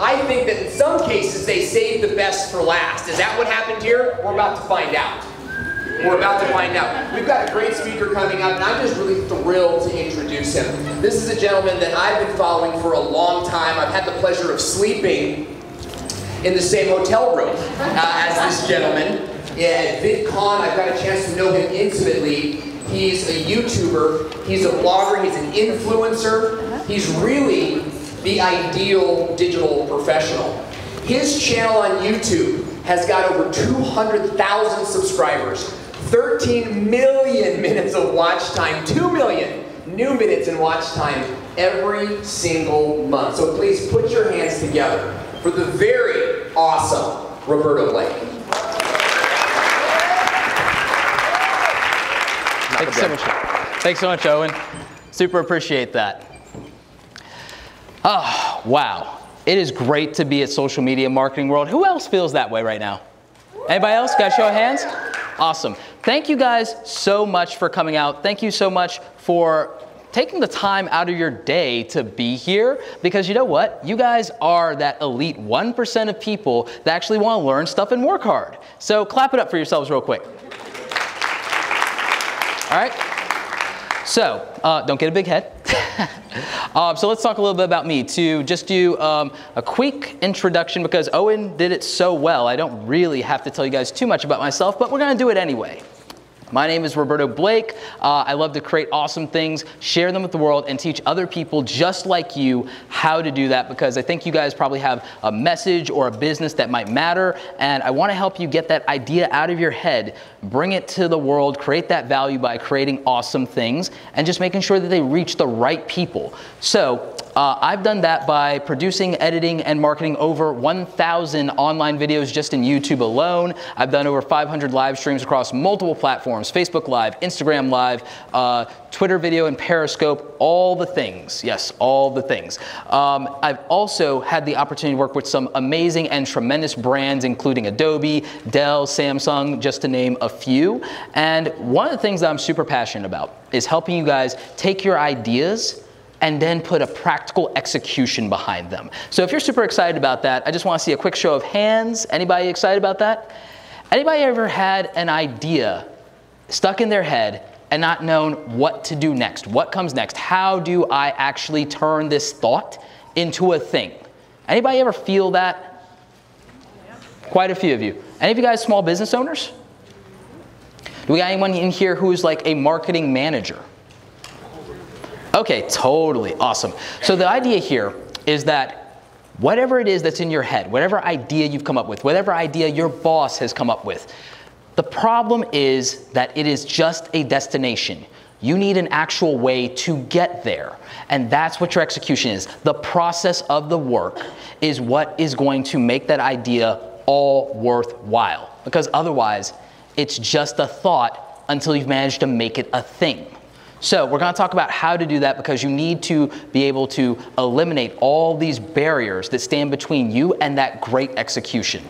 I think that in some cases they save the best for last. Is that what happened here? We're about to find out. We're about to find out. We've got a great speaker coming up, and I'm just really thrilled to introduce him. This is a gentleman that I've been following for a long time. I've had the pleasure of sleeping in the same hotel room as this gentleman. At VidCon, I've got a chance to know him intimately. He's a YouTuber, he's a blogger, he's an influencer. He's really the ideal digital professional. His channel on YouTube has got over 200,000 subscribers, 13 million minutes of watch time, 2 million new minutes in watch time every single month. So please put your hands together for the very awesome Roberto Blake. Thanks so much. Thanks so much, Owen. Super appreciate that. Oh, wow. It is great to be at Social Media Marketing World. Who else feels that way right now? Anybody else? Got a show of hands? Awesome. Thank you guys so much for coming out. Thank you so much for taking the time out of your day to be here, because you know what? You guys are that elite 1% of people that actually want to learn stuff and work hard. So clap it up for yourselves real quick. All right? So, don't get a big head. So let's talk a little bit about me. To just do a quick introduction, because Owen did it so well, I don't really have to tell you guys too much about myself, but we're going to do it anyway. My name is Roberto Blake. I love to create awesome things, share them with the world, and teach other people just like you how to do that, because I think you guys probably have a message or a business that might matter, and I want to help you get that idea out of your head, bring it to the world, create that value by creating awesome things, and just making sure that they reach the right people. So I've done that by producing, editing, and marketing over 1,000 online videos just in YouTube alone. I've done over 500 live streams across multiple platforms: Facebook Live, Instagram Live, Twitter video, and Periscope, all the things. Yes, all the things. I've also had the opportunity to work with some amazing and tremendous brands, including Adobe, Dell, Samsung, just to name a few. And one of the things that I'm super passionate about is helping you guys take your ideas and then put a practical execution behind them. So if you're super excited about that, I just want to see a quick show of hands. Anybody excited about that? Anybody ever had an idea stuck in their head and not known what to do next? What comes next? How do I actually turn this thought into a thing? Anybody ever feel that? Quite a few of you. Any of you guys small business owners? Do we got anyone in here who's like a marketing manager? Okay, totally awesome. So the idea here is that whatever it is that's in your head, whatever idea you've come up with, whatever idea your boss has come up with, the problem is that it is just a destination. You need an actual way to get there. And that's what your execution is. The process of the work is what is going to make that idea all worthwhile. Because otherwise, it's just a thought until you've managed to make it a thing. So we're going to talk about how to do that, because you need to be able to eliminate all these barriers that stand between you and that great execution.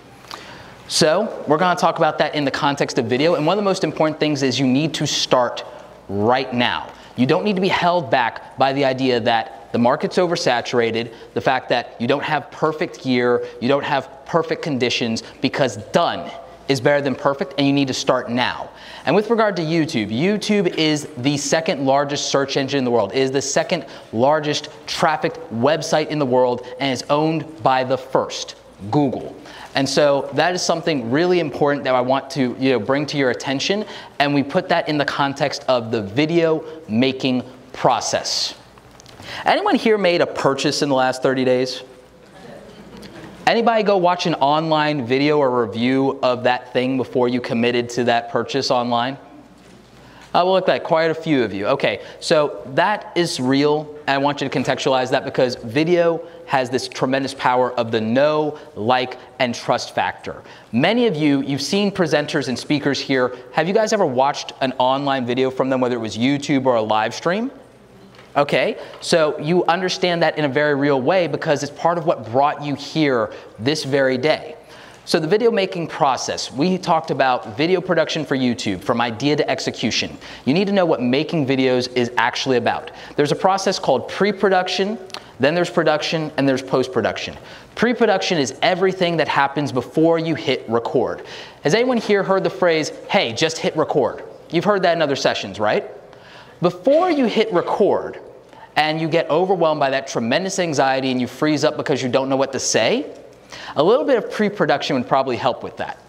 So we're going to talk about that in the context of video. And one of the most important things is you need to start right now. You don't need to be held back by the idea that the market's oversaturated, the fact that you don't have perfect gear, you don't have perfect conditions, because done is better than perfect, and you need to start now. And with regard to YouTube, YouTube is the second largest search engine in the world. It is the second largest trafficked website in the world, and is owned by the first, Google. And so that is something really important that I want to bring to your attention, and we put that in the context of the video making process. Anyone here made a purchase in the last 30 days? Anybody go watch an online video or review of that thing before you committed to that purchase online? We'll look at quite a few of you. Okay, so that is real, and I want you to contextualize that, because video has this tremendous power of the know, like, and trust factor. Many of you, you've seen presenters and speakers here. Have you guys ever watched an online video from them, whether it was YouTube or a live stream? Okay, so you understand that in a very real way, because it's part of what brought you here this very day. So the video making process, we talked about video production for YouTube, from idea to execution. You need to know what making videos is actually about. There's a process called pre-production, then there's production, and there's post-production. Pre-production is everything that happens before you hit record. Has anyone here heard the phrase, hey, just hit record? You've heard that in other sessions, right? Before you hit record and you get overwhelmed by that tremendous anxiety and you freeze up because you don't know what to say, a little bit of pre-production would probably help with that.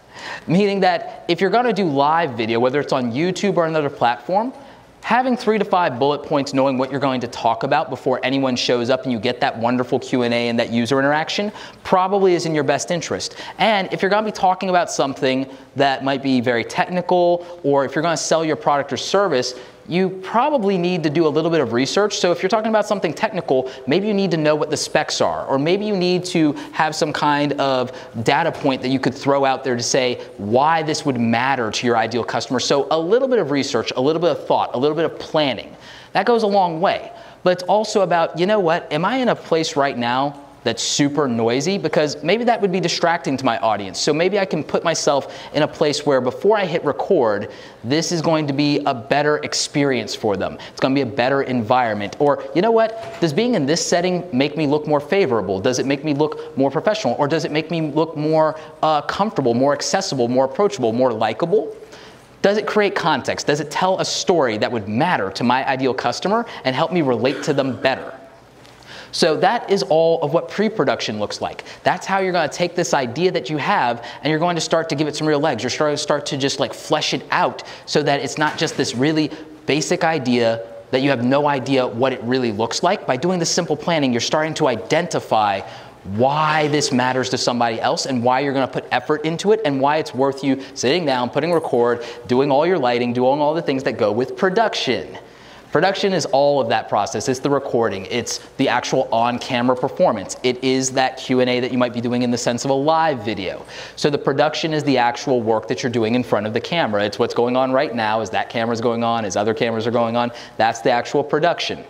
Meaning that if you're going to do live video, whether it's on YouTube or another platform, having 3 to 5 bullet points, knowing what you're going to talk about before anyone shows up and you get that wonderful Q&A and that user interaction probably is in your best interest. And if you're going to be talking about something that might be very technical, or if you're going to sell your product or service, you probably need to do a little bit of research. So if you're talking about something technical, maybe you need to know what the specs are, or maybe you need to have some kind of data point that you could throw out there to say why this would matter to your ideal customer. So a little bit of research, a little bit of thought, a little bit of planning, that goes a long way. But it's also about, you know what, am I in a place right now that's super noisy? Because maybe that would be distracting to my audience. So maybe I can put myself in a place where before I hit record, this is going to be a better experience for them. It's going to be a better environment. Or, you know what, does being in this setting make me look more favorable? Does it make me look more professional? Or does it make me look more comfortable, more accessible, more approachable, more likable? Does it create context? Does it tell a story that would matter to my ideal customer and help me relate to them better? So that is all of what pre-production looks like. That's how you're going to take this idea that you have and you're going to start to give it some real legs. You're going to start to just like flesh it out so that it's not just this really basic idea that you have no idea what it really looks like. By doing this simple planning, you're starting to identify why this matters to somebody else and why you're going to put effort into it and why it's worth you sitting down, putting record, doing all your lighting, doing all the things that go with production. Production is all of that process. It's the recording. It's the actual on-camera performance. It is that Q&A that you might be doing in the sense of a live video. So the production is the actual work that you're doing in front of the camera. It's what's going on right now. As that camera's going on, as other cameras are going on, that's the actual production.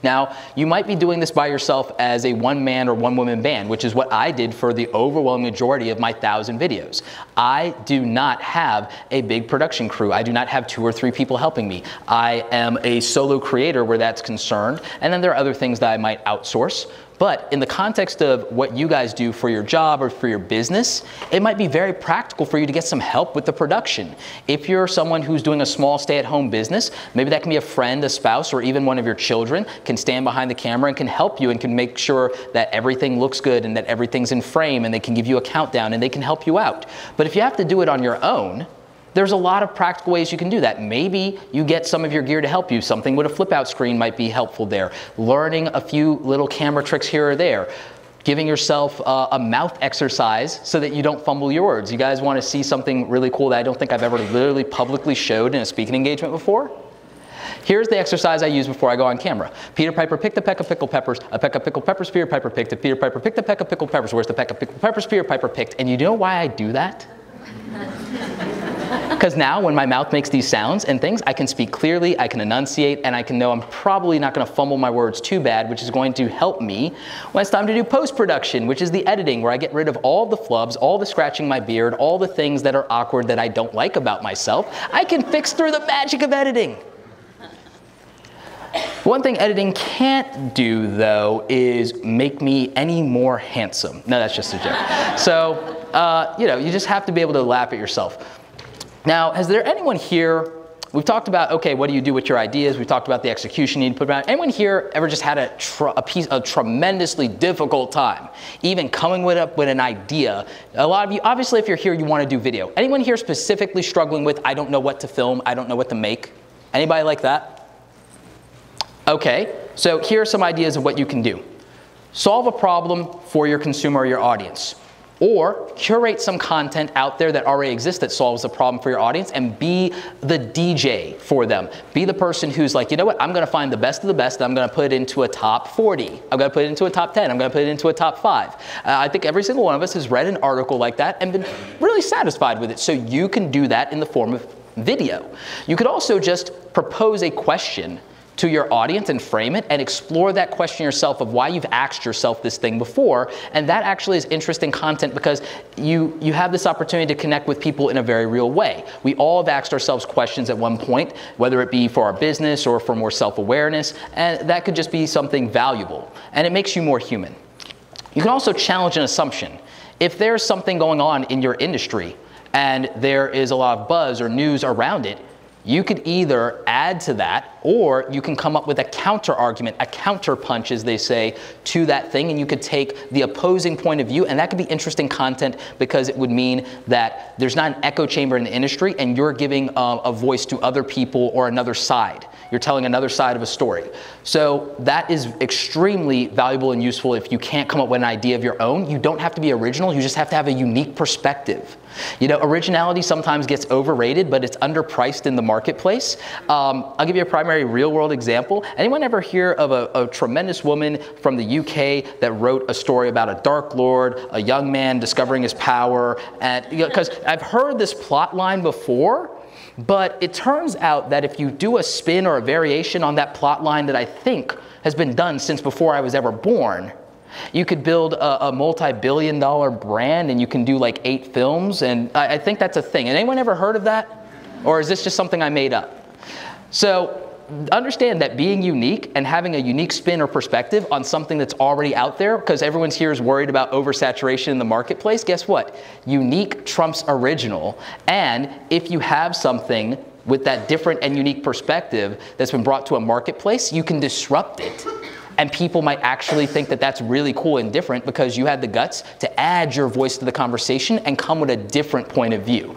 Now, you might be doing this by yourself as a one-man or one-woman band, which is what I did for the overwhelming majority of my 1,000 videos. I do not have a big production crew. I do not have 2 or 3 people helping me. I am a solo creator where that's concerned, and then there are other things that I might outsource. But in the context of what you guys do for your job or for your business, it might be very practical for you to get some help with the production. If you're someone who's doing a small stay-at-home business, maybe that can be a friend, a spouse, or even one of your children can stand behind the camera and can help you and can make sure that everything looks good and that everything's in frame, and they can give you a countdown and they can help you out. But if you have to do it on your own, there's a lot of practical ways you can do that. Maybe you get some of your gear to help you. Something with a flip-out screen might be helpful there. Learning a few little camera tricks here or there. Giving yourself a mouth exercise so that you don't fumble your words. You guys want to see something really cool that I don't think I've ever literally publicly showed in a speaking engagement before? Here's the exercise I use before I go on camera. Peter Piper picked a peck of pickled peppers, a peck of pickled peppers, Peter Piper picked it, Peter Piper picked a peck of pickled peppers, where's the peck of pickled peppers, Peter Piper picked. And you know why I do that? Because now when my mouth makes these sounds and things, I can speak clearly, I can enunciate, and I can know I'm probably not going to fumble my words too bad, which is going to help me when it's time to do post-production, which is the editing, where I get rid of all the flubs, all the scratching my beard, all the things that are awkward that I don't like about myself. I can fix through the magic of editing. One thing editing can't do, though, is make me any more handsome. No, that's just a joke. So, you know, you just have to be able to laugh at yourself. Now, is there anyone here, we've talked about, okay, what do you do with your ideas? We've talked about the execution you need to put around. Anyone here ever just had a tremendously difficult time even coming up with an idea? A lot of you, obviously, if you're here, you want to do video. Anyone here specifically struggling with, I don't know what to film, I don't know what to make? Anybody like that? Okay, so here are some ideas of what you can do. Solve a problem for your consumer or your audience. Or curate some content out there that already exists that solves a problem for your audience and be the DJ for them. Be the person who's like, you know what, I'm going to find the best of the best and I'm going to put it into a top 40. I'm going to put it into a top 10. I'm going to put it into a top 5. I think every single one of us has read an article like that and been really satisfied with it. So you can do that in the form of video. You could also just propose a question to your audience and frame it and explore that question yourself of why you've asked yourself this thing before. And that actually is interesting content because you have this opportunity to connect with people in a very real way. We all have asked ourselves questions at one point, whether it be for our business or for more self-awareness, and that could just be something valuable. And it makes you more human. You can also challenge an assumption. If there's something going on in your industry and there is a lot of buzz or news around it, you could either add to that, or you can come up with a counter argument, a counter punch, as they say, to that thing, and you could take the opposing point of view, and that could be interesting content because it would mean that there's not an echo chamber in the industry, and you're giving a voice to other people or another side. You're telling another side of a story. So that is extremely valuable and useful if you can't come up with an idea of your own. You don't have to be original, you just have to have a unique perspective. You know, originality sometimes gets overrated, but it's underpriced in the marketplace. I'll give you a primary real-world example. Anyone ever hear of a tremendous woman from the UK that wrote a story about a Dark Lord, a young man discovering his power? And because I've heard this plot line before, but it turns out that if you do a spin or a variation on that plot line that I think has been done since before I was ever born, you could build a multi-billion-dollar brand, and you can do like 8 films, and I think that's a thing. And anyone ever heard of that? Or is this just something I made up? So understand that being unique and having a unique spin or perspective on something that's already out there, because everyone here is worried about oversaturation in the marketplace, guess what? Unique trumps original. And if you have something with that different and unique perspective that's been brought to a marketplace, you can disrupt it. And people might actually think that that's really cool and different because you had the guts to add your voice to the conversation and come with a different point of view.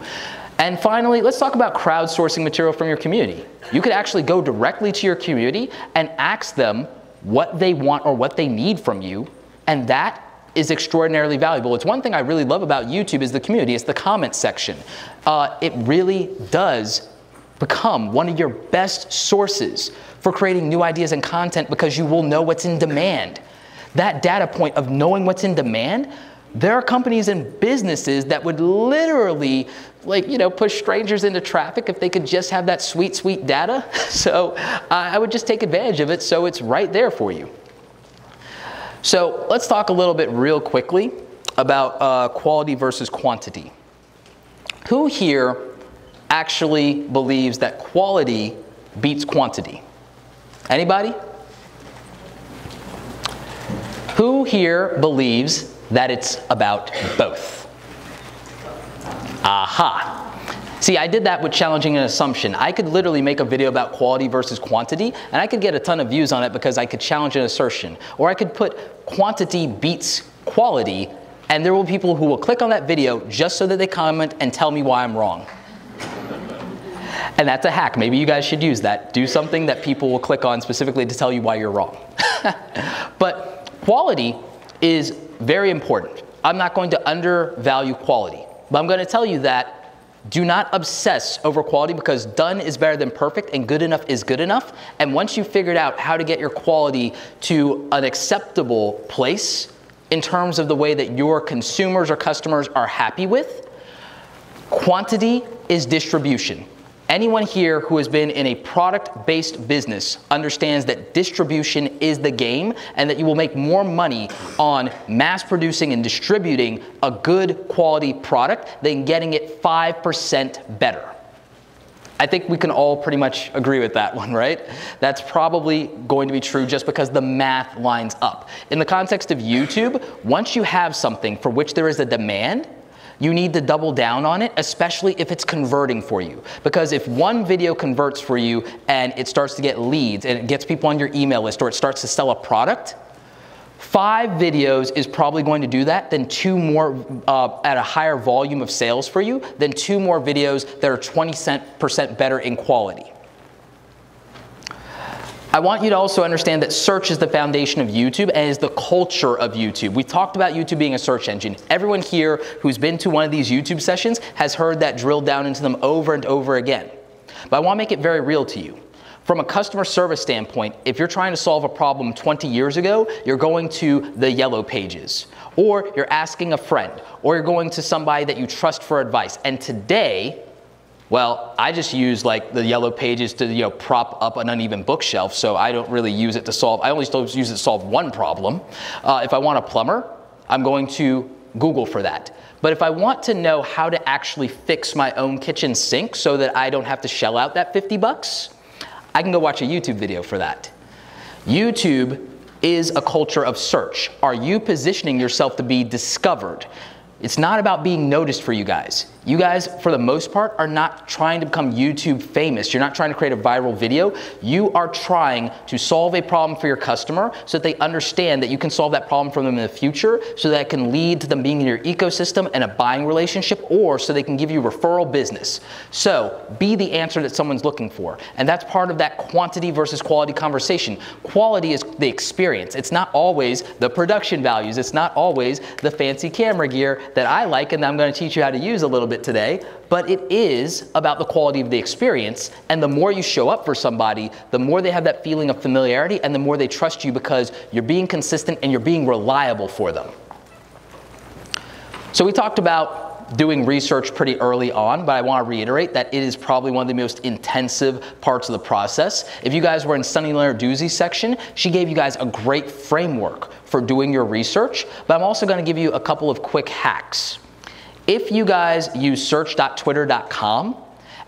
And finally, let's talk about crowdsourcing material from your community. You could actually go directly to your community and ask them what they want or what they need from you, and that is extraordinarily valuable. It's one thing I really love about YouTube is the community, it's the comment section. It really does become one of your best sources for creating new ideas and content because you will know what's in demand. That data point of knowing what's in demand, there are companies and businesses that would literally, push strangers into traffic if they could just have that sweet, sweet data. So I would just take advantage of it so it's right there for you. So let's talk a little bit real quickly about quality versus quantity. Who here actually believes that quality beats quantity? Anybody? Who here believes that it's about both? Aha. See, I did that with challenging an assumption. I could literally make a video about quality versus quantity, and I could get a ton of views on it because I could challenge an assertion. Or I could put quantity beats quality, and there will be people who will click on that video just so that they comment and tell me why I'm wrong. And that's a hack. Maybe you guys should use that. Do something that people will click on specifically to tell you why you're wrong. But quality is very important. I'm not going to undervalue quality, but I'm going to tell you that do not obsess over quality because done is better than perfect and good enough is good enough. And once you've figured out how to get your quality to an acceptable place in terms of the way that your consumers or customers are happy with, quantity is distribution. Anyone here who has been in a product-based business understands that distribution is the game and that you will make more money on mass producing and distributing a good quality product than getting it 5% better. I think we can all pretty much agree with that one, right? That's probably going to be true just because the math lines up. In the context of YouTube, once you have something for which there is a demand, you need to double down on it, especially if it's converting for you. Because if one video converts for you and it starts to get leads and it gets people on your email list or it starts to sell a product, 5 videos is probably going to do that than 2 more at a higher volume of sales for you than 2 more videos that are 20% better in quality. I want you to also understand that search is the foundation of YouTube and is the culture of YouTube. We talked about YouTube being a search engine. Everyone here who's been to one of these YouTube sessions has heard that drilled down into them over and over again. But I want to make it very real to you. From a customer service standpoint, if you're trying to solve a problem 20 years ago, you're going to the yellow pages, or you're asking a friend, or you're going to somebody that you trust for advice. And today, Well, I just use like the yellow pages to prop up an uneven bookshelf, so I don't really use it to solve, I only use it to solve one problem. If I want a plumber, I'm going to Google for that. But if I want to know how to actually fix my own kitchen sink so that I don't have to shell out that 50 bucks, I can go watch a YouTube video for that. YouTube is a culture of search. Are you positioning yourself to be discovered? It's not about being noticed for you guys. You guys, for the most part, are not trying to become YouTube famous. You're not trying to create a viral video. You are trying to solve a problem for your customer so that they understand that you can solve that problem for them in the future, so that it can lead to them being in your ecosystem and a buying relationship, or so they can give you referral business. So be the answer that someone's looking for. And that's part of that quantity versus quality conversation. Quality is the experience. It's not always the production values. It's not always the fancy camera gear that I like and I'm going to teach you how to use a little bit today, but it is about the quality of the experience. And the more you show up for somebody, the more they have that feeling of familiarity and the more they trust you because you're being consistent and you're being reliable for them. So we talked about doing research pretty early on, but I want to reiterate that it is probably one of the most intensive parts of the process. If you guys were in Sunny Lenarduzzi's section, she gave you guys a great framework for doing your research, but I'm also going to give you a couple of quick hacks. If you guys use search.twitter.com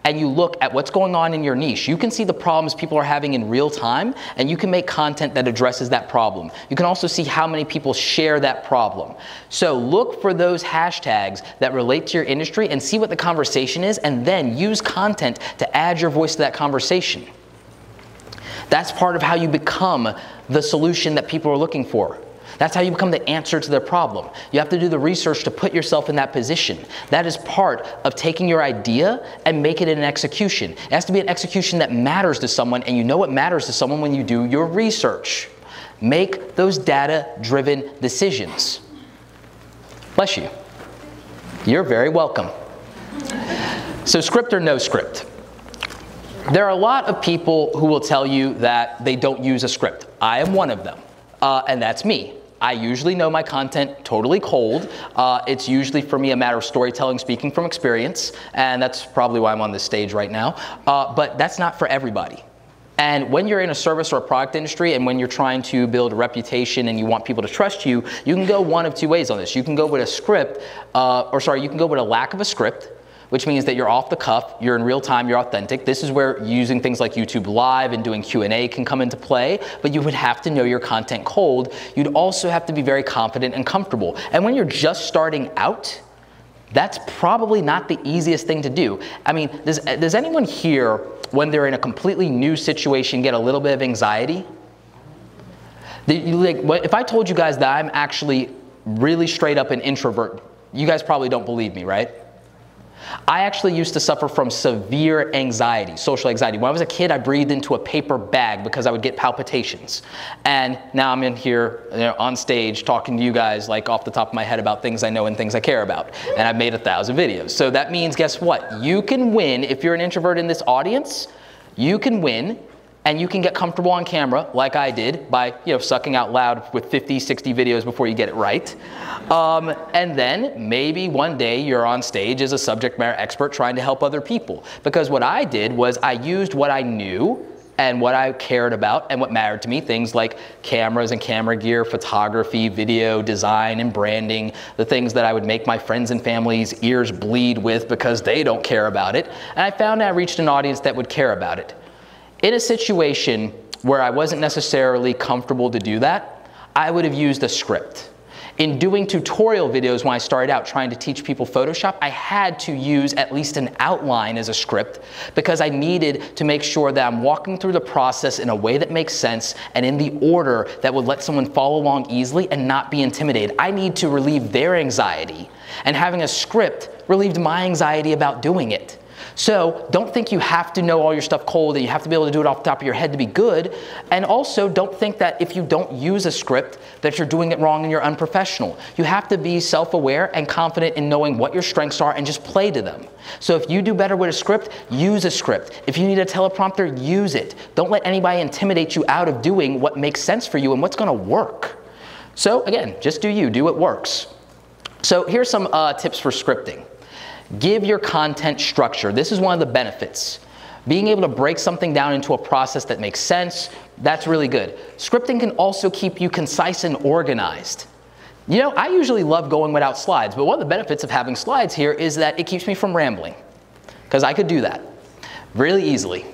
and you look at what's going on in your niche, you can see the problems people are having in real time, and you can make content that addresses that problem. You can also see how many people share that problem. So look for those hashtags that relate to your industry and see what the conversation is, and then use content to add your voice to that conversation. That's part of how you become the solution that people are looking for. That's how you become the answer to their problem. You have to do the research to put yourself in that position. That is part of taking your idea and make it an execution. It has to be an execution that matters to someone, and you know it matters to someone when you do your research. Make those data-driven decisions. Bless you. You're very welcome. So script or no script? There are a lot of people who will tell you that they don't use a script. I am one of them, and that's me. I usually know my content totally cold. It's usually for me a matter of storytelling, speaking from experience, and that's probably why I'm on this stage right now. But that's not for everybody. And when you're in a service or a product industry, and when you're trying to build a reputation and you want people to trust you, you can go one of two ways on this. You can go with a script, you can go with a lack of a script, which means that you're off the cuff, you're in real time, you're authentic. This is where using things like YouTube Live and doing Q&A can come into play, but you would have to know your content cold. You'd also have to be very confident and comfortable. And when you're just starting out, that's probably not the easiest thing to do. I mean, does anyone here, when they're in a completely new situation, get a little bit of anxiety? If I told you guys that I'm actually really straight up an introvert, you guys probably don't believe me, right? I actually used to suffer from severe anxiety, social anxiety. When I was a kid, I breathed into a paper bag because I would get palpitations. And now I'm in here, on stage talking to you guys like off the top of my head about things I know and things I care about. And I've made 1,000 videos. So that means, guess what? You can win if you're an introvert in this audience. You can win. And you can get comfortable on camera, like I did, by sucking out loud with 50, 60 videos before you get it right. And then maybe one day you're on stage as a subject matter expert trying to help other people. Because what I did was I used what I knew and what I cared about and what mattered to me, things like cameras and camera gear, photography, video, design, and branding, the things that I would make my friends and family's ears bleed with because they don't care about it. And I found I reached an audience that would care about it. In a situation where I wasn't necessarily comfortable to do that, I would have used a script. In doing tutorial videos when I started out trying to teach people Photoshop, I had to use at least an outline as a script because I needed to make sure that I'm walking through the process in a way that makes sense and in the order that would let someone follow along easily and not be intimidated. I need to relieve their anxiety, and having a script relieved my anxiety about doing it. So don't think you have to know all your stuff cold and you have to be able to do it off the top of your head to be good. And also don't think that if you don't use a script that you're doing it wrong and you're unprofessional. You have to be self-aware and confident in knowing what your strengths are and just play to them. So if you do better with a script, use a script. If you need a teleprompter, use it. Don't let anybody intimidate you out of doing what makes sense for you and what's going to work. So again, just do you, do what works. So here's some tips for scripting. Give your content structure. This is one of the benefits. Being able to break something down into a process that makes sense, that's really good. Scripting can also keep you concise and organized. You know, I usually love going without slides, but one of the benefits of having slides here is that it keeps me from rambling, because I could do that really easily.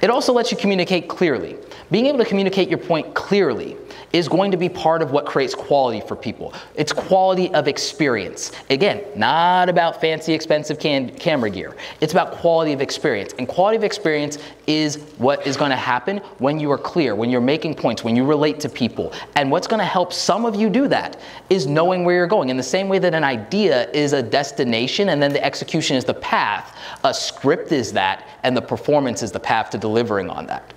It also lets you communicate clearly. Being able to communicate your point clearly is going to be part of what creates quality for people. It's quality of experience. Again, not about fancy, expensive camera gear. It's about quality of experience. And quality of experience is what is going to happen when you are clear, when you're making points, when you relate to people. And what's going to help some of you do that is knowing where you're going. In the same way that an idea is a destination and then the execution is the path, a script is that, and the performance is the path to delivering on that.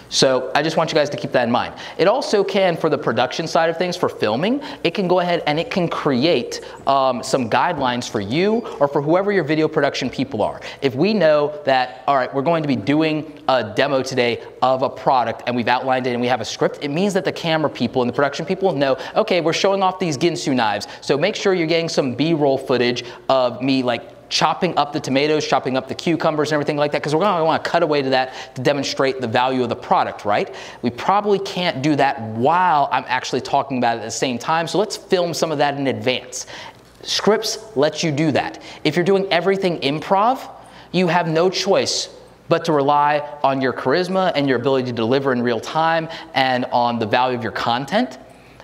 So I just want you guys to keep that in mind. It also can, for the production side of things, for filming, it can go ahead and it can create some guidelines for you or for whoever your video production people are. If we know that, all right, we're going to be doing a demo today of a product and we've outlined it and we have a script, it means that the camera people and the production people know, okay, we're showing off these Ginsu knives, so make sure you're getting some B-roll footage of me like chopping up the tomatoes, chopping up the cucumbers and everything like that, because we're going to want to cut away to that to demonstrate the value of the product, right? We probably can't do that while I'm actually talking about it at the same time, so let's film some of that in advance. Scripts let you do that. If you're doing everything improv, you have no choice but to rely on your charisma and your ability to deliver in real time and on the value of your content.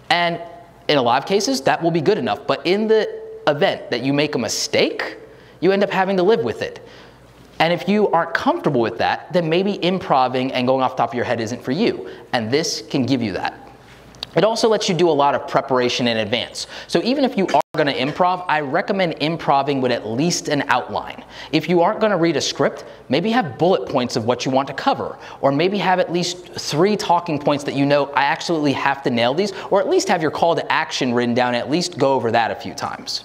And in a lot of cases, that will be good enough. But in the event that you make a mistake, you end up having to live with it. And if you aren't comfortable with that, then maybe improving and going off the top of your head isn't for you. And this can give you that. It also lets you do a lot of preparation in advance. So even if you are going to improv, I recommend improving with at least an outline. If you aren't going to read a script, maybe have bullet points of what you want to cover. Or maybe have at least 3 talking points that you know, I absolutely have to nail these. Or at least have your call to action written down and at least go over that a few times.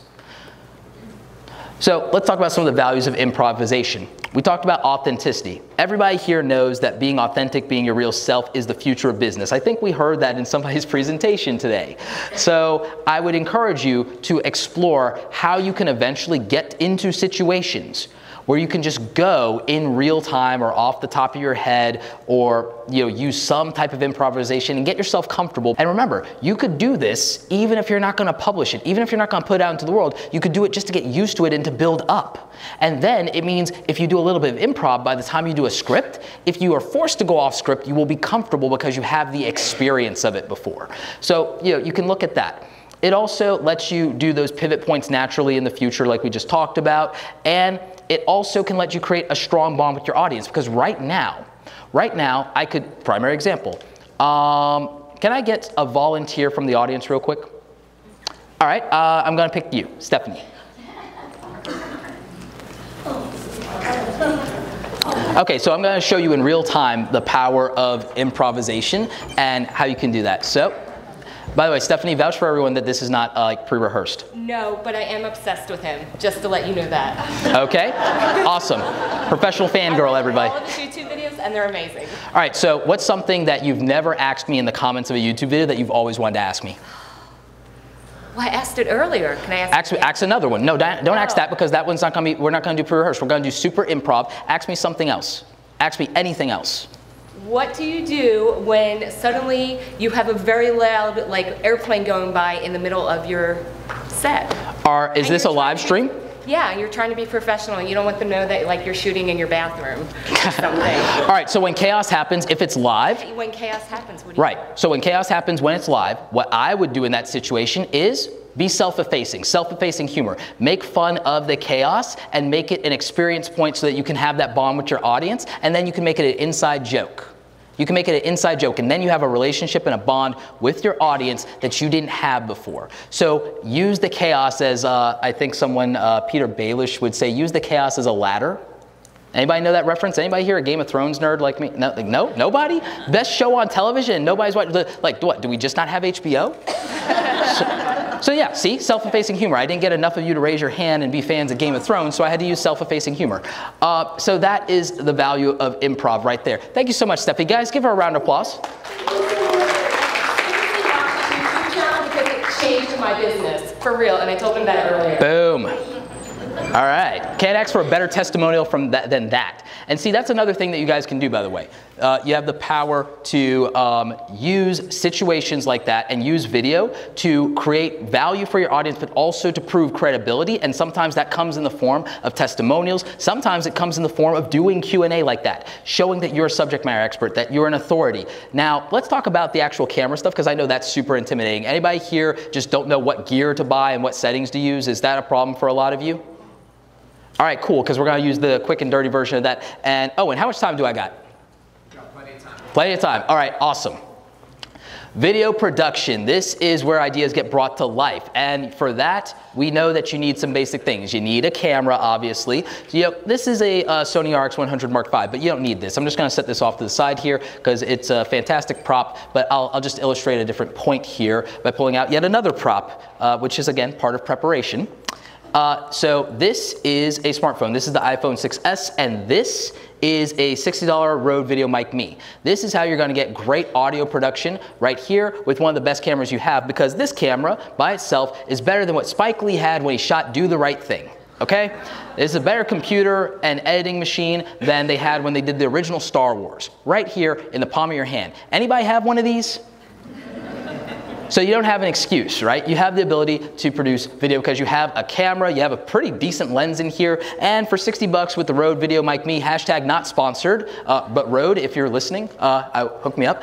So let's talk about some of the values of improvisation. We talked about authenticity. Everybody here knows that being authentic, being your real self, is the future of business. I think we heard that in somebody's presentation today. So I would encourage you to explore how you can eventually get into situations where you can just go in real time or off the top of your head, or use some type of improvisation and get yourself comfortable. And remember, you could do this even if you're not going to publish it, even if you're not going to put it out into the world. You could do it just to get used to it and to build up. And then it means if you do a little bit of improv, by the time you do a script, if you are forced to go off script, you will be comfortable because you have the experience of it before. So you can look at that. It also lets you do those pivot points naturally in the future like we just talked about, and it also can let you create a strong bond with your audience, because right now I could, primary example, can I get a volunteer from the audience real quick? All right, I'm gonna pick you, Stephanie. Okay, so I'm gonna show you in real time the power of improvisation and how you can do that. So, by the way, Stephanie, vouch for everyone that this is not like pre-rehearsed. No, but I am obsessed with him, just to let you know that. Okay, awesome. Professional fangirl, everybody. All of his YouTube videos, and they're amazing. All right, so what's something that you've never asked me in the comments of a YouTube video that you've always wanted to ask me? Well, I asked it earlier. Can I ask? Ask another one. No, don't ask that, because that one's not going to be, we're not going to do pre-rehearsed. We're going to do super improv. Ask me something else. Ask me anything else. What do you do when suddenly you have a very loud airplane going by in the middle of your set? Is this a live stream? Yeah, you're trying to be professional. You don't want them to know that you're shooting in your bathroom or something. All right, so when chaos happens, if it's live. When chaos happens, what do you do? Right, so when chaos happens when it's live, what I would do in that situation is be self-effacing humor. Make fun of the chaos and make it an experience point so that you can have that bond with your audience, and then you can make it an inside joke. You can make it an inside joke, and then you have a relationship and a bond with your audience that you didn't have before. So use the chaos as, I think someone, Peter Baelish would say, use the chaos as a ladder. Anybody know that reference? Anybody here a Game of Thrones nerd like me? No, no, nobody? Best show on television, nobody's watching. What, do we just not have HBO? So yeah, see, self-effacing humor. I didn't get enough of you to raise your hand and be fans of Game of Thrones, so I had to use self-effacing humor. So that is the value of improv right there. Thank you so much, Steffi. Guys, give her a round of applause. Because it changed my business, for real, and I told him that earlier. Boom. All right, can't ask for a better testimonial from that than that. And see, that's another thing that you guys can do, by the way. You have the power to use situations like that and use video to create value for your audience, but also to prove credibility. And sometimes that comes in the form of testimonials. Sometimes it comes in the form of doing Q&A like that, showing that you're a subject matter expert, that you're an authority. Now, let's talk about the actual camera stuff, because I know that's super intimidating. Anybody here just don't know what gear to buy and what settings to use? Is that a problem for a lot of you? All right, cool, because we're going to use the quick and dirty version of that. And, oh, and how much time do I got? Got plenty of time. Plenty of time. All right, awesome. Video production. This is where ideas get brought to life. And for that, we know that you need some basic things. You need a camera, obviously. This is a Sony RX100 Mark V, but you don't need this. I'm just going to set this off to the side here because it's a fantastic prop, but I'll just illustrate a different point here by pulling out yet another prop, which is, again, part of preparation. So this is a smartphone. This is the iPhone 6s, and this is a $60 Rode Video Mic Me. This is how you're going to get great audio production right here with one of the best cameras you have, because this camera by itself is better than what Spike Lee had when he shot Do the Right Thing. Okay? It's a better computer and editing machine than they had when they did the original Star Wars. Right here in the palm of your hand. Anybody have one of these? So you don't have an excuse, right? You have the ability to produce video because you have a camera, you have a pretty decent lens in here, and for 60 bucks with the Rode Video Mic Me, hashtag not sponsored, but Rode, if you're listening, hook me up,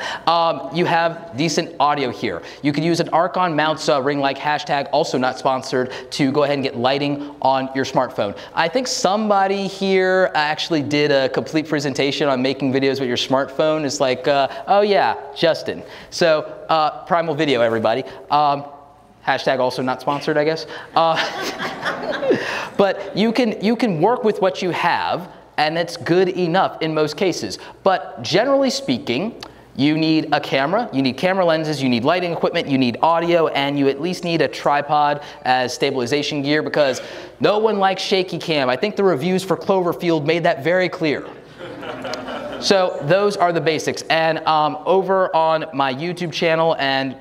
you have decent audio here. You could use an Archon mounts ring light, hashtag also not sponsored, to go ahead and get lighting on your smartphone. I think somebody here actually did a complete presentation on making videos with your Smartphone. It's like, oh yeah, Justin. So Primal Video, everybody. Hashtag also not sponsored, I guess. But you can work with what you have, and it's good enough in most cases. But generally speaking, you need a camera, you need camera lenses, you need lighting equipment, you need audio, and you at least need a tripod as stabilization gear, because no one likes shaky cam. I think the reviews for Cloverfield made that very clear. So those are the basics. And over on my YouTube channel and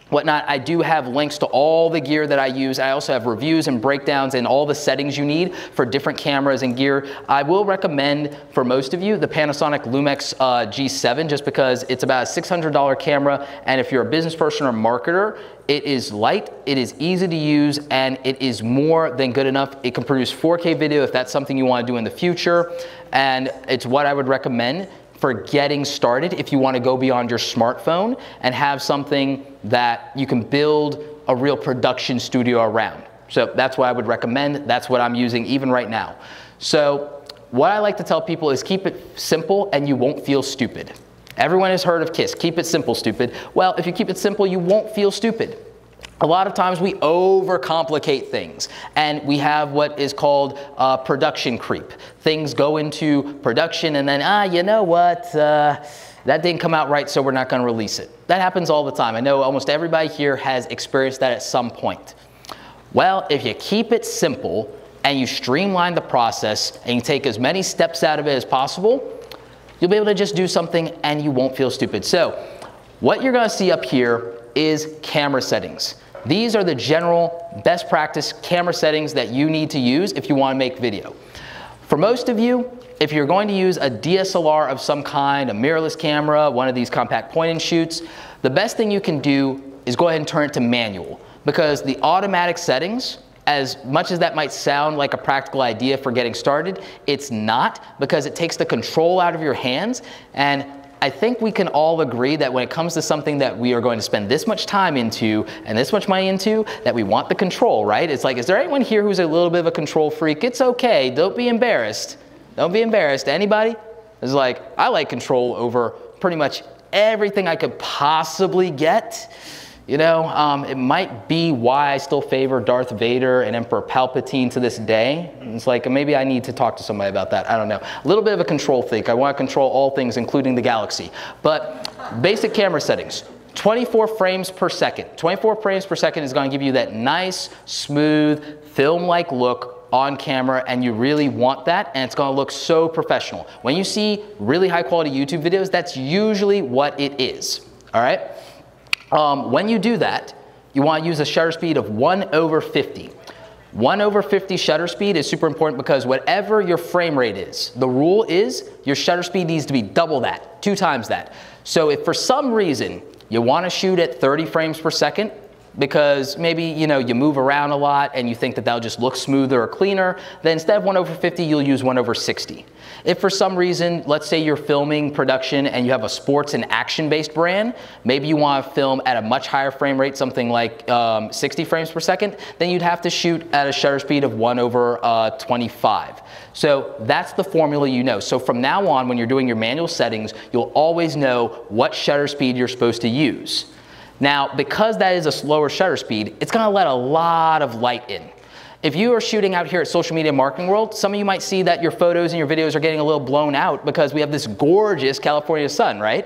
whatnot, I do have links to all the gear that I use. I also have reviews and breakdowns and all the settings you need for different cameras and gear. I will recommend for most of you the Panasonic Lumix G7, just because it's about a $600 camera, and if you're a business person or marketer, it is light, it is easy to use, and it is more than good enough. It can produce 4K video if that's something you want to do in the future, and it's what I would recommend for getting started if you want to go beyond your smartphone and have something that you can build a real production studio around. So that's what I would recommend. That's what I'm using even right now. So what I like to tell people is keep it simple and you won't feel stupid. Everyone has heard of KISS, keep it simple, stupid. Well, if you keep it simple, you won't feel stupid. A lot of times we overcomplicate things, and we have what is called production creep. Things go into production and then, you know what, that didn't come out right, so we're not going to release it. That happens all the time. I know almost everybody here has experienced that at some point. Well, if you keep it simple and you streamline the process and you take as many steps out of it as possible, you'll be able to just do something and you won't feel stupid. So what you're going to see up here is camera settings. These are the general best practice camera settings that you need to use if you want to make video. For most of you, if you're going to use a DSLR of some kind, a mirrorless camera, one of these compact point and shoots, the best thing you can do is go ahead and turn it to manual, because the automatic settings, as much as that might sound like a practical idea for getting started, it's not, because it takes the control out of your hands. And I think we can all agree that when it comes to something that we are going to spend this much time into and this much money into, that we want the control, right? It's like, is there anyone here who's a little bit of a control freak? It's okay, don't be embarrassed. Don't be embarrassed. Anybody? It's like, I like control over pretty much everything I could possibly get. You know, it might be why I still favor Darth Vader and Emperor Palpatine to this day. It's like, maybe I need to talk to somebody about that. I don't know. A little bit of a control freak. I want to control all things, including the galaxy. But basic camera settings, 24 frames per second. 24 frames per second is going to give you that nice, smooth, film-like look on camera, and you really want that, and it's going to look so professional. When you see really high-quality YouTube videos, that's usually what it is. All right? When you do that, you want to use a shutter speed of 1/50. 1/50 shutter speed is super important because whatever your frame rate is, the rule is your shutter speed needs to be double that, 2 times that. So if for some reason you want to shoot at 30 frames per second, because maybe you move around a lot and you think that that'll just look smoother or cleaner, then instead of 1/50, you'll use 1/60. If for some reason, let's say you're filming production and you have a sports and action-based brand, maybe you want to film at a much higher frame rate, something like 60 frames per second, then you'd have to shoot at a shutter speed of 1/25. So that's the formula you know. So from now on, when you're doing your manual settings, you'll always know what shutter speed you're supposed to use. Now, because that is a slower shutter speed, it's going to let a lot of light in. If you are shooting out here at Social Media Marketing World, some of you might see that your photos and your videos are getting a little blown out because we have this gorgeous California sun, right?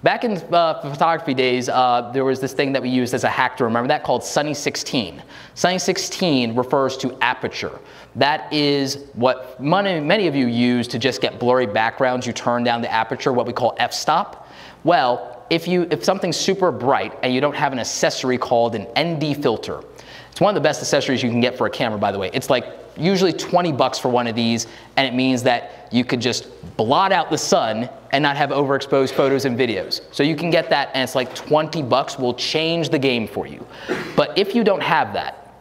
Back in photography days, there was this thing that we used as a hack to remember that called Sunny 16. Sunny 16 refers to aperture. That is what many of you use to just get blurry backgrounds. You turn down the aperture, what we call f-stop. Well, if something's super bright and you don't have an accessory called an ND filter, it's one of the best accessories you can get for a camera, by the way. It's like usually 20 bucks for one of these, and it means that you could just blot out the sun and not have overexposed photos and videos. So you can get that, and it's like 20 bucks will change the game for you. But if you don't have that,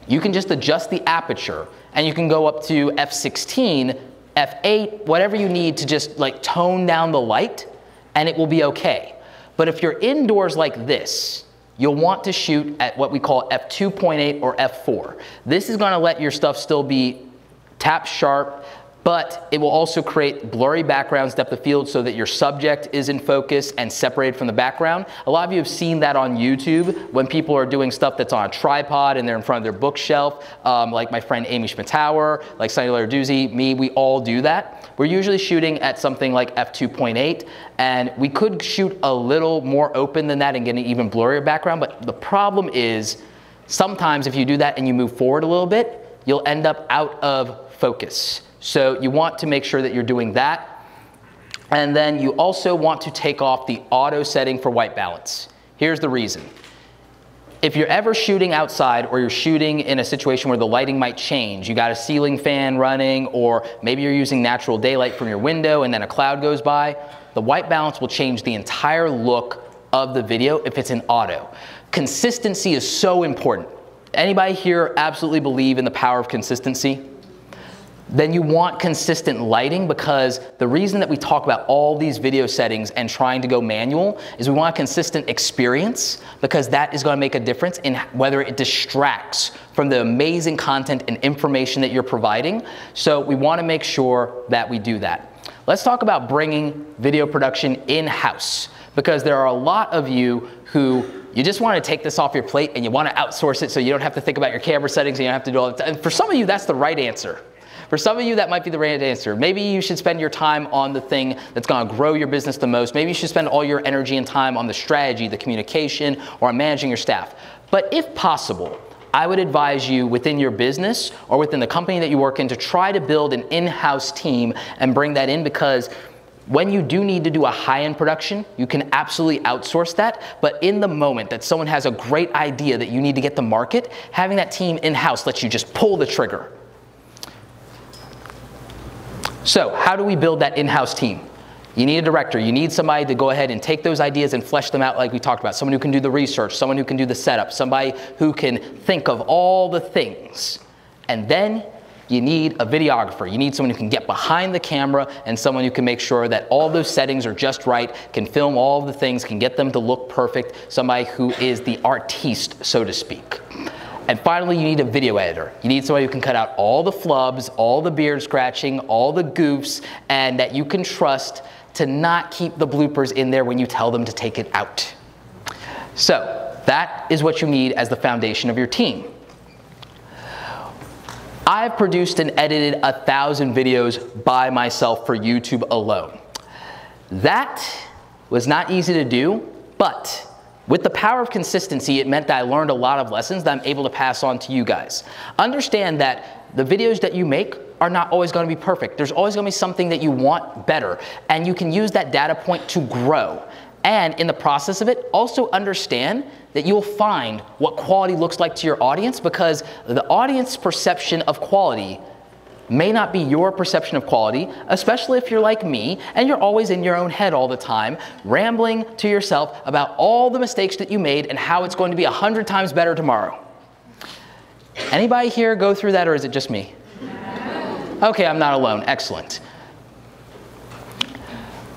you can just adjust the aperture, and you can go up to f16, f8, whatever you need to just like tone down the light, and it will be okay. But if you're indoors like this, you'll want to shoot at what we call f2.8 or f4. This is going to let your stuff still be tap sharp, but it will also create blurry backgrounds, depth of field, so that your subject is in focus and separated from the background. A lot of you have seen that on YouTube when people are doing stuff that's on a tripod and they're in front of their bookshelf, like my friend Amy Schmittauer, like Sunny Larduzzi, me, we all do that. We're usually shooting at something like f2.8, and we could shoot a little more open than that and get an even blurrier background, but the problem is sometimes if you do that and you move forward a little bit, you'll end up out of focus. So you want to make sure that you're doing that. And then you also want to take off the auto setting for white balance. Here's the reason. If you're ever shooting outside or you're shooting in a situation where the lighting might change, you got a ceiling fan running, or maybe you're using natural daylight from your window and then a cloud goes by, the white balance will change the entire look of the video if it's in auto. Consistency is so important. Anybody here absolutely believe in the power of consistency? Then you want consistent lighting, because the reason that we talk about all these video settings and trying to go manual is we want a consistent experience, because that is going to make a difference in whether it distracts from the amazing content and information that you're providing. So we want to make sure that we do that. Let's talk about bringing video production in-house, because there are a lot of you who you just want to take this off your plate and you want to outsource it so you don't have to think about your camera settings and you don't have to do all that. And for some of you, that's the right answer. For some of you, that might be the right answer. Maybe you should spend your time on the thing that's going to grow your business the most. Maybe you should spend all your energy and time on the strategy, the communication, or on managing your staff. But if possible, I would advise you within your business or within the company that you work in to try to build an in-house team and bring that in, because when you do need to do a high-end production, you can absolutely outsource that. But in the moment that someone has a great idea that you need to get to market, having that team in-house lets you just pull the trigger. So how do we build that in-house team? You need a director. You need somebody to go ahead and take those ideas and flesh them out like we talked about. Someone who can do the research, someone who can do the setup, somebody who can think of all the things. And then you need a videographer. You need someone who can get behind the camera and someone who can make sure that all those settings are just right, can film all the things, can get them to look perfect, somebody who is the artiste, so to speak. And finally, you need a video editor. You need somebody who can cut out all the flubs, all the beard scratching, all the goofs, and that you can trust to not keep the bloopers in there when you tell them to take it out. So that is what you need as the foundation of your team. I've produced and edited 1,000 videos by myself for YouTube alone. That was not easy to do, but with the power of consistency, it meant that I learned a lot of lessons that I'm able to pass on to you guys. Understand that the videos that you make are not always going to be perfect. There's always going to be something that you want better, and you can use that data point to grow. And in the process of it, also understand that you'll find what quality looks like to your audience, because the audience perception of quality may not be your perception of quality, especially if you're like me and you're always in your own head all the time, rambling to yourself about all the mistakes that you made and how it's going to be 100 times better tomorrow. Anybody here go through that, or is it just me? Okay, I'm not alone. Excellent.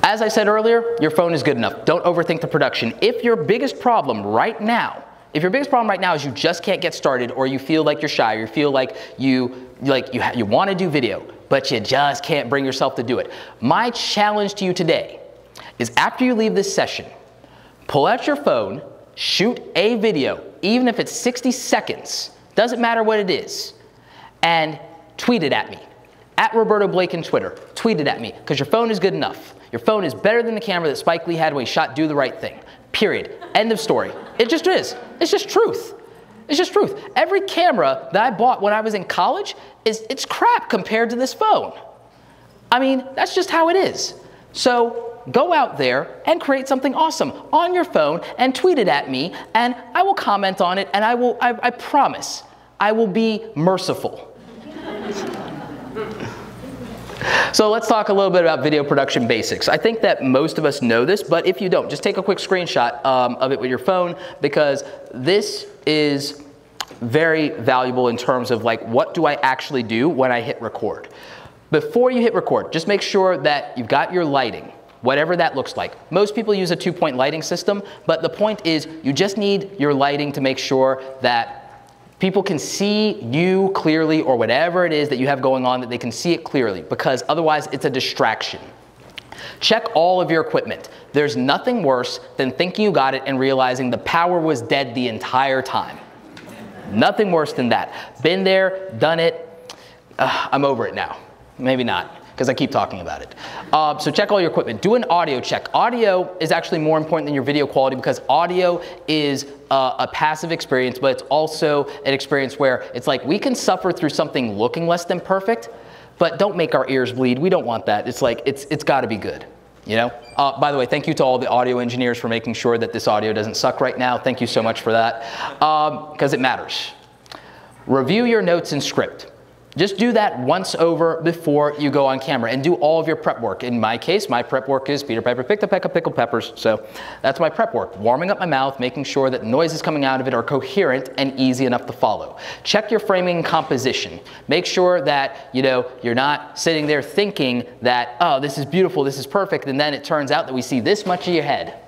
As I said earlier, your phone is good enough. Don't overthink the production. If your biggest problem right now is you just can't get started, or you feel like you're shy, or you feel like you want to do video, but you just can't bring yourself to do it, my challenge to you today is, after you leave this session, pull out your phone, shoot a video, even if it's 60 seconds, doesn't matter what it is, and tweet it at me. At Roberto Blake on Twitter. Tweet it at me, because your phone is good enough. Your phone is better than the camera that Spike Lee had when he shot Do the Right Thing. Period. End of story. It just is. It's just truth. It's just truth. Every camera that I bought when I was in college, it's crap compared to this phone. I mean, that's just how it is. So go out there and create something awesome on your phone and tweet it at me, and I will comment on it, and I promise, I will be merciful. So let's talk a little bit about video production basics. I think that most of us know this, but if you don't, just take a quick screenshot of it with your phone, because this is very valuable in terms of like, what do I actually do when I hit record? Before you hit record, just make sure that you've got your lighting, whatever that looks like. Most people use a 2-point lighting system, but the point is you just need your lighting to make sure that people can see you clearly, or whatever it is that you have going on, that they can see it clearly, because otherwise it's a distraction. Check all of your equipment. There's nothing worse than thinking you got it and realizing the power was dead the entire time. Nothing worse than that. Been there, done it. I'm over it now. Maybe not, because I keep talking about it. So check all your equipment. Do an audio check. Audio is actually more important than your video quality, because audio is a passive experience, but it's also an experience where it's like, we can suffer through something looking less than perfect, but don't make our ears bleed. We don't want that. It's like, it's got to be good, you know? By the way, thank you to all the audio engineers for making sure that this audio doesn't suck right now. Thank you so much for that, because it matters. Review your notes and script. Just do that once over before you go on camera, and do all of your prep work. In my case, my prep work is Peter Piper picked a peck of pickled peppers, so that's my prep work. Warming up my mouth, making sure that the noises coming out of it are coherent and easy enough to follow. Check your framing and composition. Make sure that, you know, you're not sitting there thinking that, oh, this is beautiful, this is perfect, and then it turns out that we see this much of your head.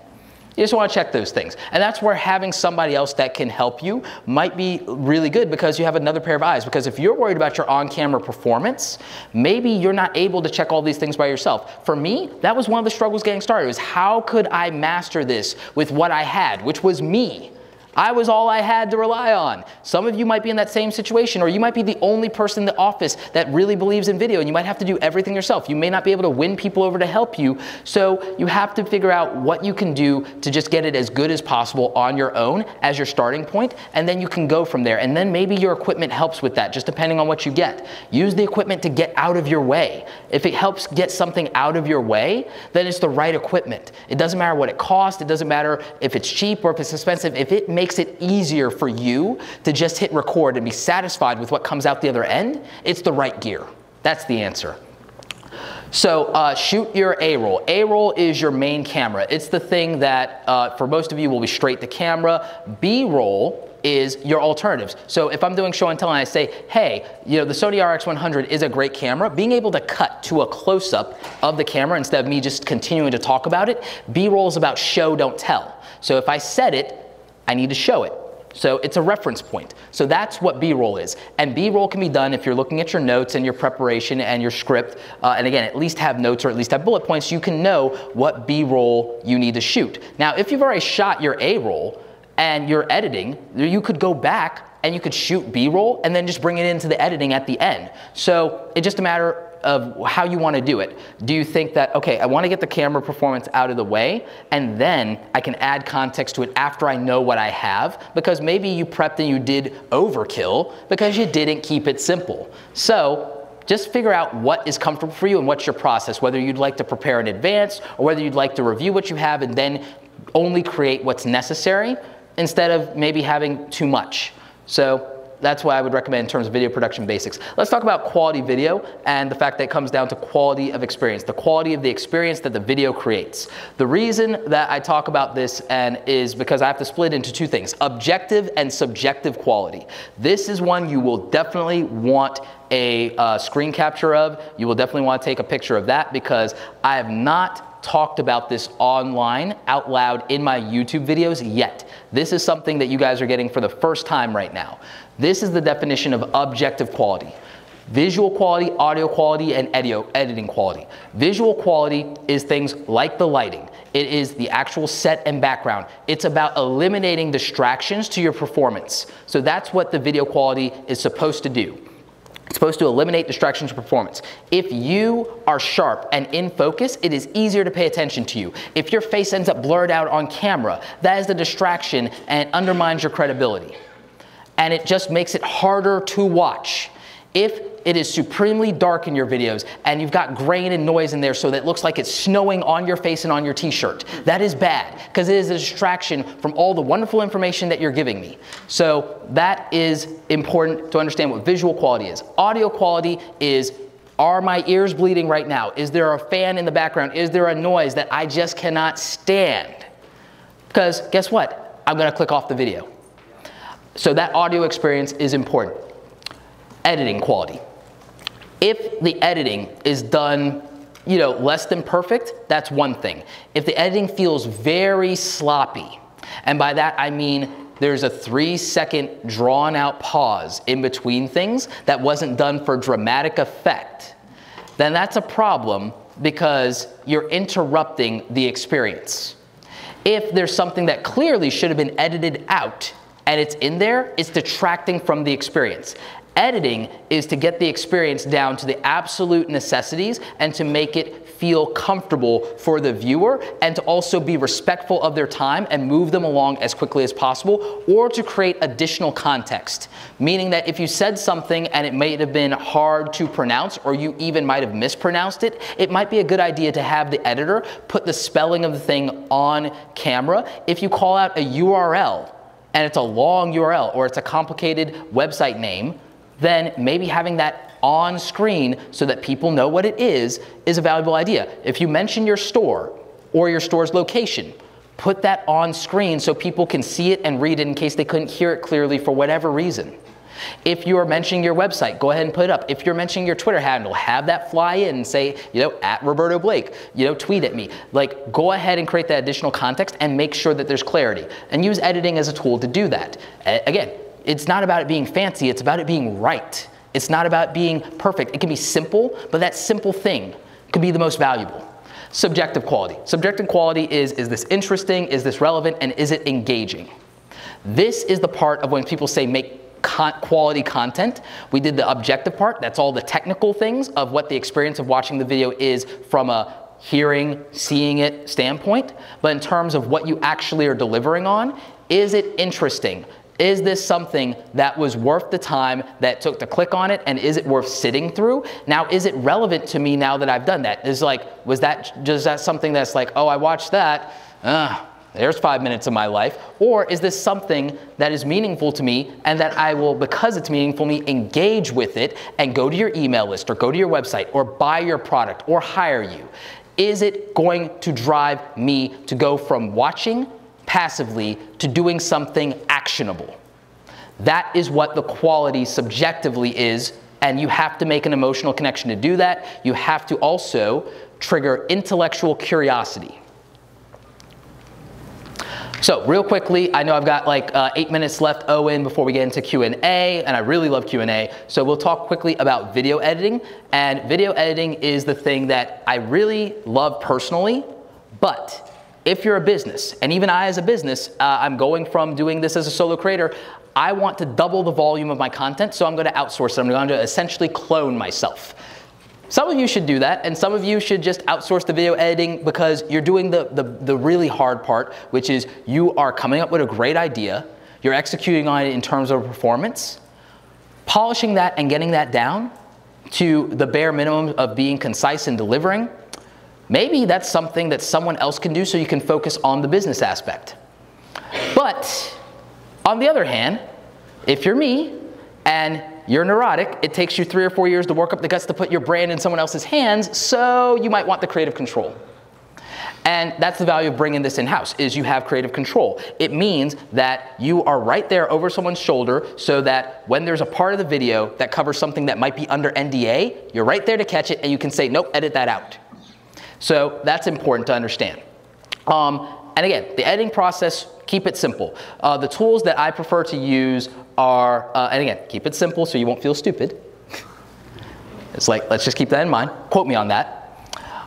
You just want to check those things. And that's where having somebody else that can help you might be really good, because you have another pair of eyes. Because if you're worried about your on-camera performance, maybe you're not able to check all these things by yourself. For me, that was one of the struggles getting started, was how could I master this with what I had, which was me. I was all I had to rely on. Some of you might be in that same situation, or you might be the only person in the office that really believes in video, and you might have to do everything yourself. You may not be able to win people over to help you, so you have to figure out what you can do to just get it as good as possible on your own as your starting point, and then you can go from there. And then maybe your equipment helps with that, just depending on what you get. Use the equipment to get out of your way. If it helps get something out of your way, then it's the right equipment. It doesn't matter what it costs. It doesn't matter if it's cheap or if it's expensive. If it makes it easier for you to just hit record and be satisfied with what comes out the other end, it's the right gear. That's the answer. So shoot your A-roll. A-roll is your main camera. It's the thing that for most of you will be straight to camera. B-roll is your alternatives. So if I'm doing show and tell and I say, hey, you know, the Sony RX100 is a great camera, being able to cut to a close-up of the camera instead of me just continuing to talk about it, B-roll is about show, don't tell. So if I said it, I need to show it. So it's a reference point. So that's what B-roll is. And B-roll can be done if you're looking at your notes and your preparation and your script. And again, at least have notes or at least have bullet points. You can know what B-roll you need to shoot. Now, if you've already shot your A-roll and you're editing, you could go back and you could shoot B-roll and then just bring it into the editing at the end. So it's just a matter of how you want to do it. Do you think that, okay, I want to get the camera performance out of the way, and then I can add context to it after I know what I have? Because maybe you prepped and you did overkill because you didn't keep it simple. So just figure out what is comfortable for you and what's your process, whether you'd like to prepare in advance or whether you'd like to review what you have and then only create what's necessary instead of maybe having too much. So that's what I would recommend in terms of video production basics. Let's talk about quality video and the fact that it comes down to quality of experience, the quality of the experience that the video creates. The reason that I talk about this is because I have to split into two things, objective and subjective quality. This is one you will definitely want a screen capture of. You will definitely want to take a picture of that, because I have not talked about this online out loud in my YouTube videos yet. This is something that you guys are getting for the first time right now. This is the definition of objective quality. Visual quality, audio quality, and editing quality. Visual quality is things like the lighting. It is the actual set and background. It's about eliminating distractions to your performance. So that's what the video quality is supposed to do. It's supposed to eliminate distractions to performance. If you are sharp and in focus, it is easier to pay attention to you. If your face ends up blurred out on camera, that is the distraction and undermines your credibility. And it just makes it harder to watch. If it is supremely dark in your videos and you've got grain and noise in there so that it looks like it's snowing on your face and on your t-shirt, that is bad, because it is a distraction from all the wonderful information that you're giving me. So that is important to understand what visual quality is. Audio quality is, are my ears bleeding right now? Is there a fan in the background? Is there a noise that I just cannot stand? Because guess what? I'm going to click off the video. So that audio experience is important. Editing quality. If the editing is done, less than perfect, that's one thing. If the editing feels very sloppy, and by that I mean there's a 3-second drawn out pause in between things that wasn't done for dramatic effect, then that's a problem, because you're interrupting the experience. If there's something that clearly should have been edited out and it's in there, it's detracting from the experience. Editing is to get the experience down to the absolute necessities and to make it feel comfortable for the viewer, and to also be respectful of their time and move them along as quickly as possible, or to create additional context. Meaning that if you said something and it may have been hard to pronounce, or you even might have mispronounced it, it might be a good idea to have the editor put the spelling of the thing on camera. If you call out a URL and it's a long URL or it's a complicated website name, then maybe having that on screen so that people know what it is a valuable idea. If you mention your store or your store's location, put that on screen so people can see it and read it in case they couldn't hear it clearly for whatever reason. If you are mentioning your website, go ahead and put it up. If you're mentioning your Twitter handle, have that fly in and say, at Roberto Blake, tweet at me. Like, go ahead and create that additional context and make sure that there's clarity. And use editing as a tool to do that. Again, it's not about it being fancy, it's about it being right. It's not about being perfect. It can be simple, but that simple thing could be the most valuable. Subjective quality. Subjective quality is this interesting, is this relevant, and is it engaging? This is the part of when people say make quality content. We did the objective part, that's all the technical things of what the experience of watching the video is from a hearing, seeing it standpoint. But in terms of what you actually are delivering on, is it interesting? Is this something that was worth the time that it took to click on it, and is it worth sitting through? Now, is it relevant to me now that I've done that? Is like, was that something that's like, oh, I watched that, there's 5 minutes of my life? Or is this something that is meaningful to me and that I will, because it's meaningful to me, engage with it and go to your email list or go to your website or buy your product or hire you? Is it going to drive me to go from watching passively to doing something actionable? That is what the quality subjectively is, and you have to make an emotional connection to do that. You have to also trigger intellectual curiosity. So real quickly, I know I've got like 8 minutes left, Owen, before we get into Q&A, and I really love Q&A. So we'll talk quickly about video editing. And video editing is the thing that I really love personally, but if you're a business, and even I as a business, I'm going from doing this as a solo creator, I want to double the volume of my content, so I'm going to outsource it. I'm going to essentially clone myself. Some of you should do that, and some of you should just outsource the video editing because you're doing the really hard part, which is you are coming up with a great idea, you're executing on it in terms of performance, polishing that and getting that down to the bare minimum of being concise and delivering. maybe that's something that someone else can do so you can focus on the business aspect. But on the other hand, if you're me and you're neurotic, it takes you 3 or 4 years to work up the guts to put your brand in someone else's hands, so you might want the creative control. And that's the value of bringing this in-house, is you have creative control. It means that you are right there over someone's shoulder so that when there's a part of the video that covers something that might be under NDA, you're right there to catch it and you can say, nope, edit that out. So that's important to understand. And again, the editing process, keep it simple. The tools that I prefer to use are, and again, keep it simple so you won't feel stupid. It's like, let's just keep that in mind. Quote me on that.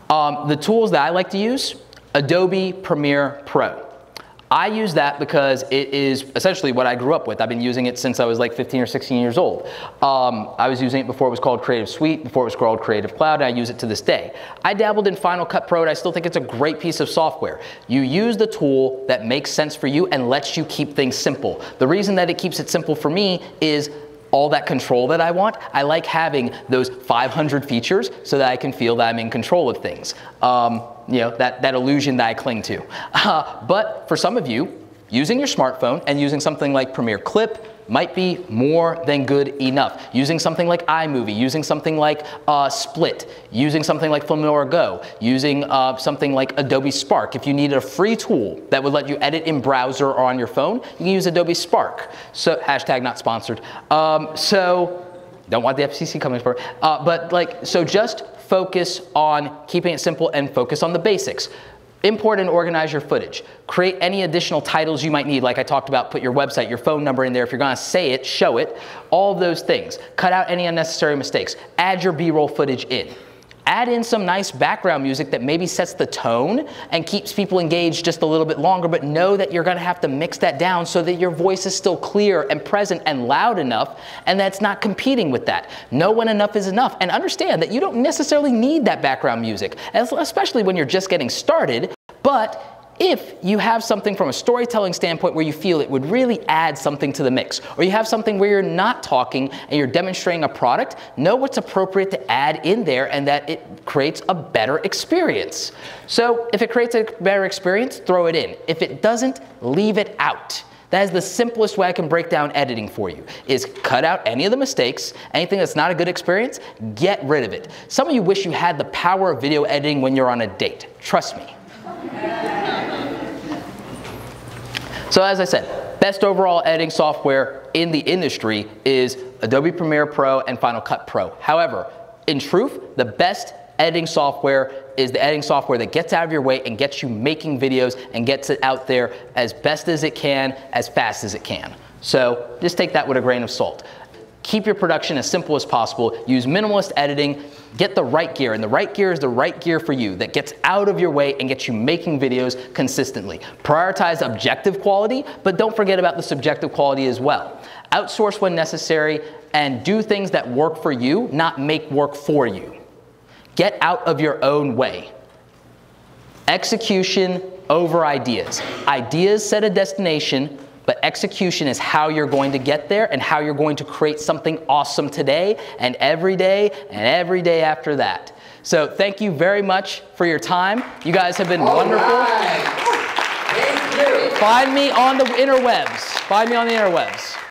The tools that I like to use, Adobe Premiere Pro. I use that because it is essentially what I grew up with. I've been using it since I was like 15 or 16 years old. I was using it before it was called Creative Suite, before it was called Creative Cloud, and I use it to this day. I dabbled in Final Cut Pro, and I still think it's a great piece of software. You use the tool that makes sense for you and lets you keep things simple. The reason that it keeps it simple for me is all that control that I want. I like having those 500 features so that I can feel that I'm in control of things. You know, that illusion that I cling to. But for some of you, using your smartphone and using something like Premiere Clip might be more than good enough. Using something like iMovie, using something like Split, using something like Filmora Go, using something like Adobe Spark. If you need a free tool that would let you edit in browser or on your phone, you can use Adobe Spark. So, hashtag not sponsored. So, don't want the FCC coming for it. But like, so just focus on keeping it simple and focus on the basics. Import and organize your footage. Create any additional titles you might need, like I talked about, put your website, your phone number in there. If you're gonna say it, show it. All of those things. Cut out any unnecessary mistakes. Add your B-roll footage in. Add in some nice background music that maybe sets the tone and keeps people engaged just a little bit longer, but know that you're gonna have to mix that down so that your voice is still clear and present and loud enough, and that's not competing with that. Know when enough is enough, and understand that you don't necessarily need that background music, especially when you're just getting started. But if you have something from a storytelling standpoint where you feel it would really add something to the mix, or you have something where you're not talking and you're demonstrating a product, know what's appropriate to add in there and that it creates a better experience. So if it creates a better experience, throw it in. If it doesn't, leave it out. That is the simplest way I can break down editing for you, is cut out any of the mistakes, anything that's not a good experience, get rid of it. Some of you wish you had the power of video editing when you're on a date. Trust me. So as I said, best overall editing software in the industry is Adobe Premiere Pro and Final Cut Pro. However, in truth, the best editing software is the editing software that gets out of your way and gets you making videos and gets it out there as best as it can, as fast as it can. So just take that with a grain of salt. Keep your production as simple as possible. Use minimalist editing. Get the right gear, and the right gear is the right gear for you that gets out of your way and gets you making videos consistently. Prioritize objective quality, but don't forget about the subjective quality as well. Outsource when necessary and do things that work for you, not make work for you. Get out of your own way. Execution over ideas. Ideas set a destination, but execution is how you're going to get there and how you're going to create something awesome today and every day after that. So thank you very much for your time. You guys have been wonderful. Right. Thank you. Find me on the interwebs. Find me on the interwebs.